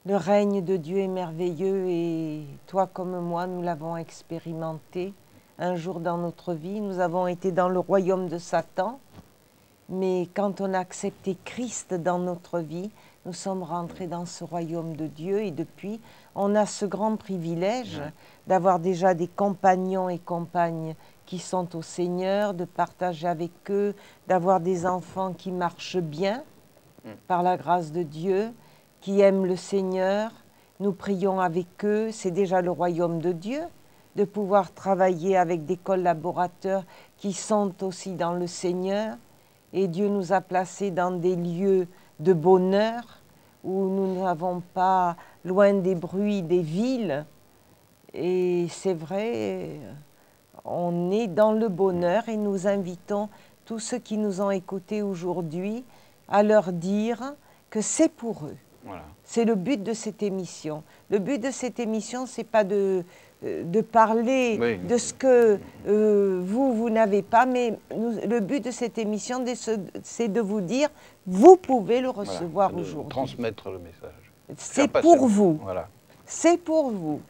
Le règne de Dieu est merveilleux et toi comme moi, nous l'avons expérimenté un jour dans notre vie. Nous avons été dans le royaume de Satan, mais quand on a accepté Christ dans notre vie, nous sommes rentrés dans ce royaume de Dieu et depuis, on a ce grand privilège d'avoir déjà des compagnons et compagnes qui sont au Seigneur, de partager avec eux, d'avoir des enfants qui marchent bien par la grâce de Dieu, qui aiment le Seigneur. Nous prions avec eux, c'est déjà le royaume de Dieu, de pouvoir travailler avec des collaborateurs qui sont aussi dans le Seigneur. Et Dieu nous a placés dans des lieux de bonheur où nous n'avons pas loin des bruits des villes. Et c'est vrai, on est dans le bonheur et nous invitons tous ceux qui nous ont écoutés aujourd'hui à leur dire que c'est pour eux. Voilà. C'est le but de cette émission. Le but de cette émission, ce n'est pas de parler de ce que vous n'avez pas, mais le but de cette émission, c'est de vous dire, vous pouvez le recevoir aujourd'hui. Transmettre le message. C'est pour vous. Voilà. C'est pour vous.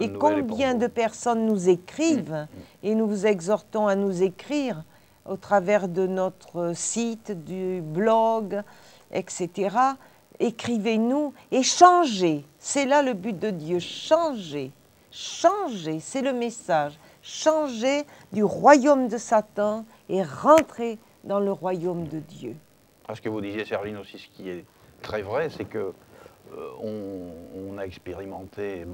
Et combien de personnes nous écrivent, et nous vous exhortons à nous écrire au travers de notre site, du blog, etc. Écrivez-nous et changez. C'est là le but de Dieu, changez. Changez, c'est le message. Changez du royaume de Satan et rentrez dans le royaume de Dieu. Ce que vous disiez, Serline, aussi, ce qui est très vrai, c'est que on a expérimenté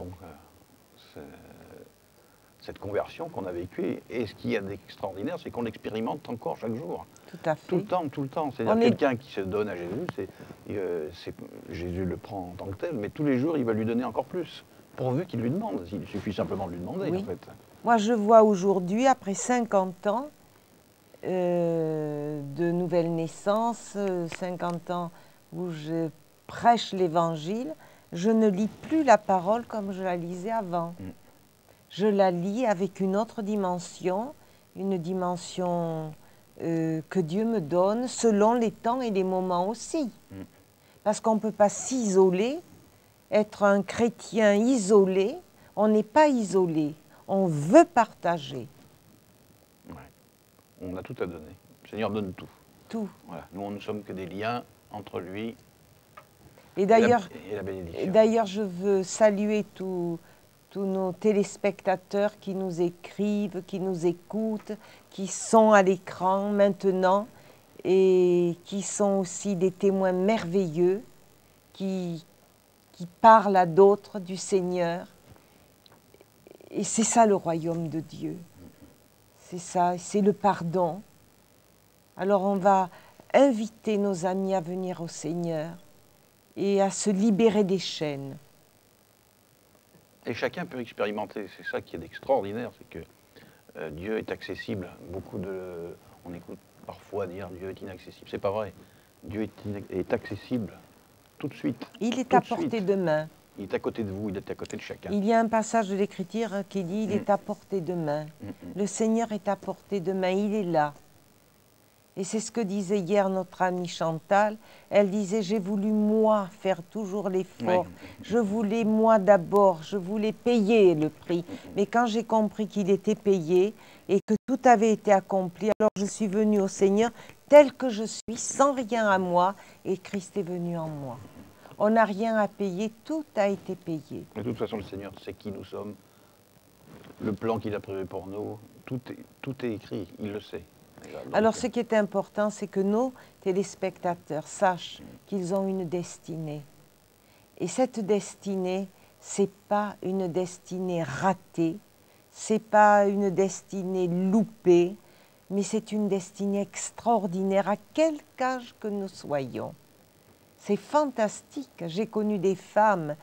cette conversion qu'on a vécue. Et ce qui est d'extraordinaire, c'est qu'on l'expérimente encore chaque jour. Tout à fait. Tout le temps. C'est-à-dire quelqu'un qui se donne à Jésus, Jésus le prend en tant que tel, mais tous les jours, il va lui donner encore plus. Pourvu qu'il lui demande. Il suffit simplement de lui demander, en fait. Moi, je vois aujourd'hui, après 50 ans de nouvelle naissance, 50 ans où je prêche l'Évangile, je ne lis plus la parole comme je la lisais avant. Je la lis avec une autre dimension, une dimension que Dieu me donne selon les temps et les moments aussi. Parce qu'on ne peut pas s'isoler, être un chrétien isolé, on n'est pas isolé, on veut partager. Ouais. On a tout à donner. Le Seigneur donne tout. Tout. Voilà. Nous, ne sommes que des liens entre lui et la bénédiction. D'ailleurs, je veux saluer tous nos téléspectateurs qui nous écrivent, qui nous écoutent, qui sont à l'écran maintenant et qui sont aussi des témoins merveilleux, qui parlent à d'autres du Seigneur. Et c'est ça le royaume de Dieu. C'est ça, c'est le pardon. Alors on va inviter nos amis à venir au Seigneur et à se libérer des chaînes. Et chacun peut expérimenter, c'est ça qui est extraordinaire, c'est que Dieu est accessible. On écoute parfois dire Dieu est inaccessible. C'est pas vrai. Dieu est accessible tout de suite. Il est à portée de main. Il est à côté de vous, il est à côté de chacun. Il y a un passage de l'Écriture qui dit il est à portée de main. Le Seigneur est à portée de main, il est là. Et c'est ce que disait hier notre amie Chantal. Elle disait, j'ai voulu moi faire toujours l'effort. Je voulais moi d'abord, je voulais payer le prix. Mais quand j'ai compris qu'il était payé et que tout avait été accompli, alors je suis venue au Seigneur tel que je suis, sans rien à moi, et Christ est venu en moi. On n'a rien à payer, tout a été payé. De toute façon, le Seigneur sait qui nous sommes, le plan qu'il a prévu pour nous, tout est écrit, il le sait. Alors, ce qui est important, c'est que nos téléspectateurs sachent qu'ils ont une destinée. Et cette destinée, ce n'est pas une destinée ratée, ce n'est pas une destinée loupée, mais c'est une destinée extraordinaire à quelque âge que nous soyons. C'est fantastique. J'ai connu des femmes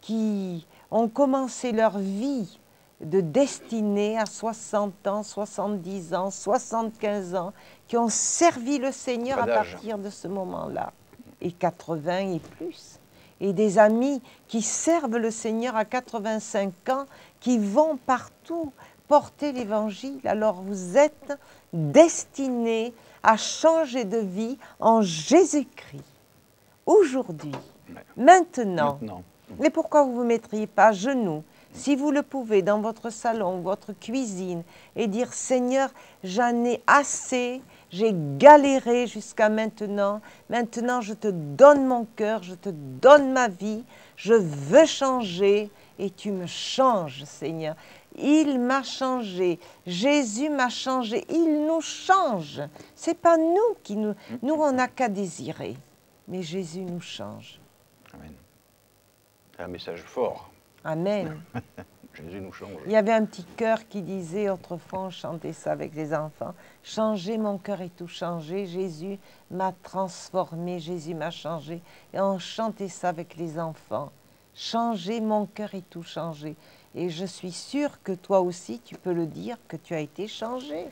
qui ont commencé leur vie de destinée à 60 ans, 70 ans, 75 ans, qui ont servi le Seigneur à partir de ce moment-là, et 80 et plus. Et des amis qui servent le Seigneur à 85 ans, qui vont partout porter l'Évangile. Alors vous êtes destinés à changer de vie en Jésus-Christ. Aujourd'hui, maintenant. Mais pourquoi vous ne vous mettriez pas à genoux, si vous le pouvez, dans votre salon, votre cuisine, et dire, Seigneur, j'en ai assez, j'ai galéré jusqu'à maintenant, maintenant je te donne mon cœur, je te donne ma vie, je veux changer, et tu me changes, Seigneur. Il m'a changé, Jésus m'a changé, il nous change. Ce n'est pas nous qui nous on n'a qu'à désirer, mais Jésus nous change. Amen. C'est un message fort. Amen. Jésus nous change. Il y avait un petit chœur qui disait, autrefois on chantait ça avec les enfants, « Changez, mon cœur est tout changé, Jésus m'a transformé, Jésus m'a changé. » Et on chantait ça avec les enfants. « Changez, mon cœur est tout changé. » Et je suis sûre que toi aussi, tu peux le dire, que tu as été changé.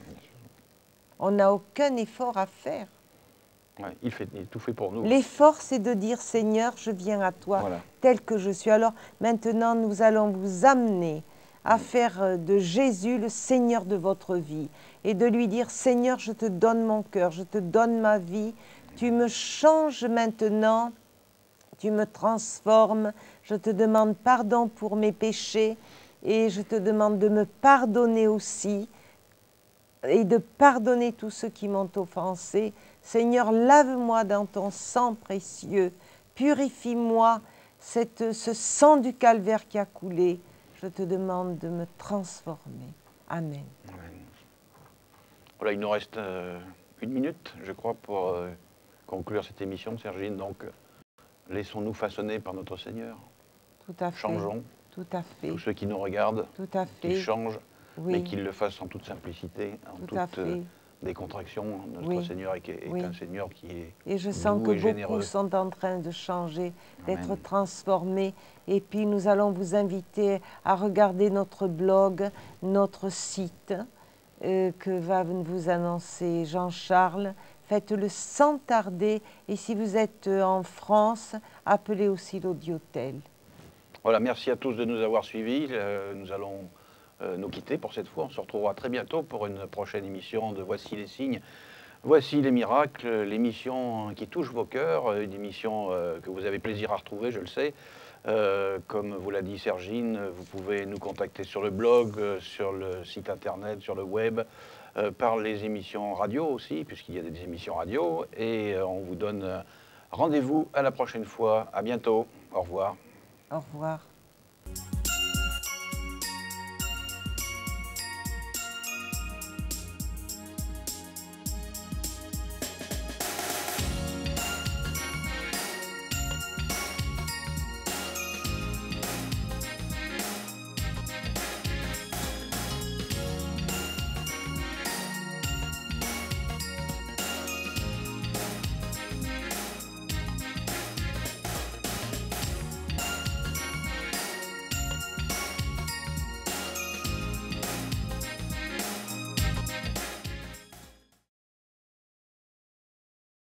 On n'a aucun effort à faire. Ouais, il tout fait pour nous. L'effort, c'est de dire, Seigneur, je viens à toi, Voilà. tel que je suis. Alors maintenant, nous allons vous amener à faire de Jésus le Seigneur de votre vie et de lui dire, Seigneur, je te donne mon cœur, je te donne ma vie, tu me changes maintenant, tu me transformes, je te demande pardon pour mes péchés et je te demande de me pardonner aussi et de pardonner tous ceux qui m'ont offensé. Seigneur, lave-moi dans ton sang précieux, purifie-moi, ce sang du calvaire qui a coulé. Je te demande de me transformer. Amen. Amen. Voilà, il nous reste 1 minute, je crois, pour conclure cette émission, Sergine. Donc, laissons-nous façonner par notre Seigneur. Tout à fait. Changeons. Tout à fait. Tous ceux qui nous regardent, tout à fait. qu'ils changent, oui. mais qu'ils le fassent en toute simplicité, en toute décontraction. Notre Seigneur est un Seigneur qui est et je sens doux que et généreux. Beaucoup sont en train de changer, d'être transformés. Et puis nous allons vous inviter à regarder notre blog, notre site que va vous annoncer Jean-Charles. Faites-le sans tarder. Et si vous êtes en France, appelez aussi l'Audiotel. Voilà, merci à tous de nous avoir suivis. Nous allons nous quitter pour cette fois. On se retrouvera très bientôt pour une prochaine émission de Voici les signes, voici les miracles, l'émission qui touche vos cœurs, une émission que vous avez plaisir à retrouver, je le sais. Comme vous l'a dit Sergine, vous pouvez nous contacter sur le blog, sur le site internet, sur le web, par les émissions radio aussi, puisqu'il y a des émissions radio. Et on vous donne rendez-vous à la prochaine fois. À bientôt. Au revoir. Au revoir.